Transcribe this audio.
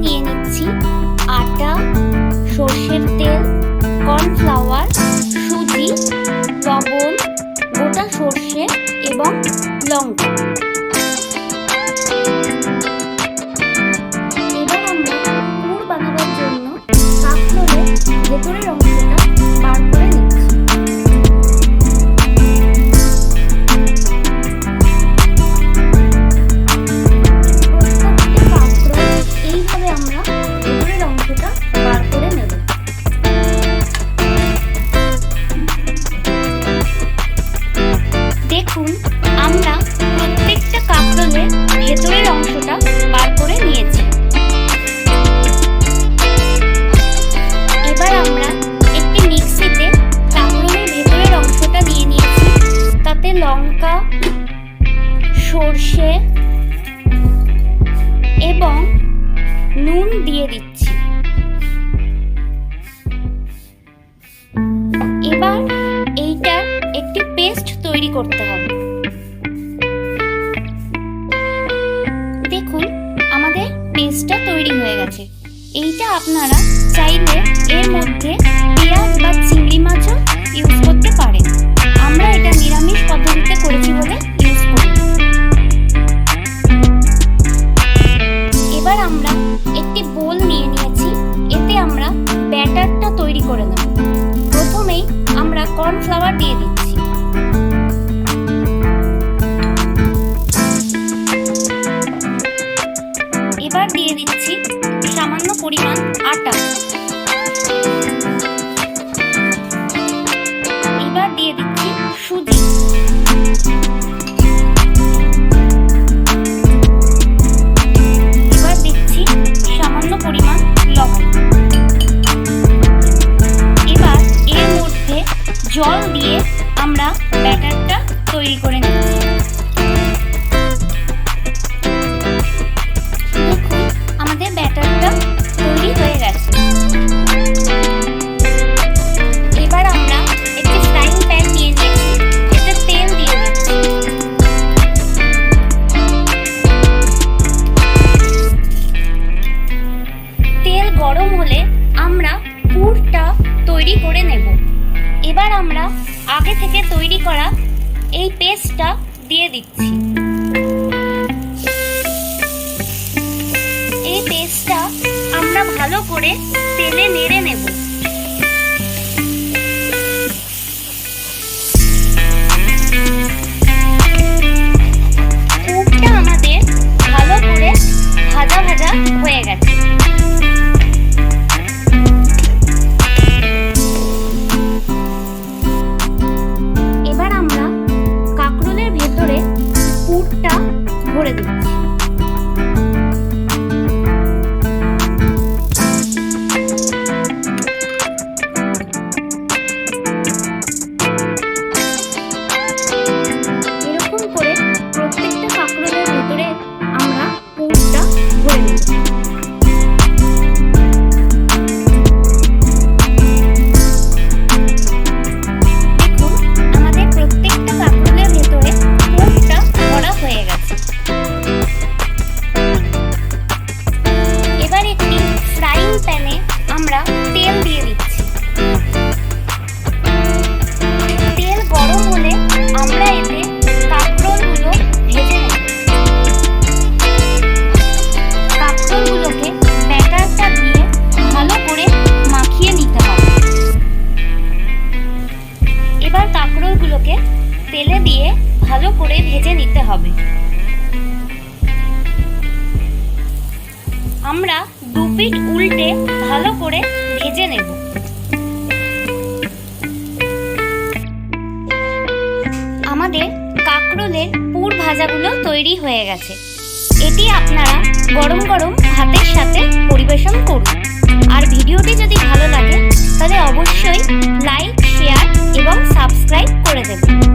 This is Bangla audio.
নিয়ে নিচ্ছি আটা, সর্ষের তেল, কর্নফ্লাওয়ার, সুজি, লবণ, গোটা সর্ষে এবং লঙ্কা। এবার আমরা পুর বানাবার জন্য কাকরোলের ভেতরের অংশটা বার করে নিচ্ছি। এইভাবে আমরা ভেতরের অংশটা বার করে নেব। দেখুন, আমরা প্রত্যেকটা কাকরোলের ভেতরের অংশটা বার করে নিয়েছি। এবার আমরা একটি মিক্সিতে কাকরোলের ভেতরের অংশটা নিয়ে নিয়েছি। তাতে লঙ্কা, সর্ষে এবং নুন দিয়ে দিচ্ছি। এবার এইটার একটি পেস্ট তৈরি করতে হবে। দেখুন, আমাদের পেস্টটা তৈরি হয়ে গেছে। এইটা আপনারা চাইলে এর মধ্যে পেঁয়াজ বা চিংড়ি মাছও ইউজ করতে পারেন। আমরা এটা নিরামিষ পদ্ধতিতে করেছি বলে ইউজ করি। এবার আমরা একটি বোল নিয়ে নিয়েছি। এতে আমরা ব্যাটারটা তৈরি করে নেব। প্রথমেই আমরা কর্নফ্লাওয়ার দিয়ে দিচ্ছি। এবার দিয়ে দিচ্ছি সামান্য পরিমাণ আটা। এবার দিয়ে দিচ্ছি সুজি। এবার দিচ্ছি সামান্য পরিমাণ লবণ। এবার এর মধ্যে জল দিয়ে আমরা ব্যাটারটা তৈরি করে নিচ্ছি। দেখুন, আমাদের ব্যাটারটা তৈরি হয়ে গেছে। এবার আমরা একটি ফ্রাইং প্যান নিয়ে নিয়েছি। এতে তেল দিয়ে দিচ্ছি। তেল গরম হলে আমরা পুরটা তৈরি করে নেব। এবার আমরা আগে থেকে তৈরি করা এই পেস্টটা দিয়ে দিচ্ছি। এই পেস্টটা আমরা ভালো করে তেলে নেড়ে নেব। পুরটা আমাদের ভালো করে ভাজা ভাজা হয়ে গেছে। এবার আমরা কাকরোলের ভেতরে পুরটা ভরে দিচ্ছি। এরকম করে প্রত্যেকটা কাকরোলের ভেতরে আমরা পুরটা ভরে নেব। আমরা তেল দিয়ে দিচ্ছি। তেল গরম হলে আমরা এতে কাকরোলগুলো ভেজে নেব। কাকরোলগুলোকে ব্যাটারটা দিয়ে ভালো করে মাখিয়ে নিতে হবে। এবার কাকরোলগুলোকে তেলে দিয়ে ভালো করে ভেজে নিতে হবে। আমরা দু পিঠ উল্টে ভালো করে ভেজে নেব। আমাদের কাকরোলের পুর ভাজাগুলো তৈরি হয়ে গেছে। এটি আপনারা গরম গরম ভাতের সাথে পরিবেশন করুন। আর ভিডিওটি যদি ভালো লাগে তাহলে অবশ্যই লাইক, শেয়ার এবং সাবস্ক্রাইব করে দেবেন।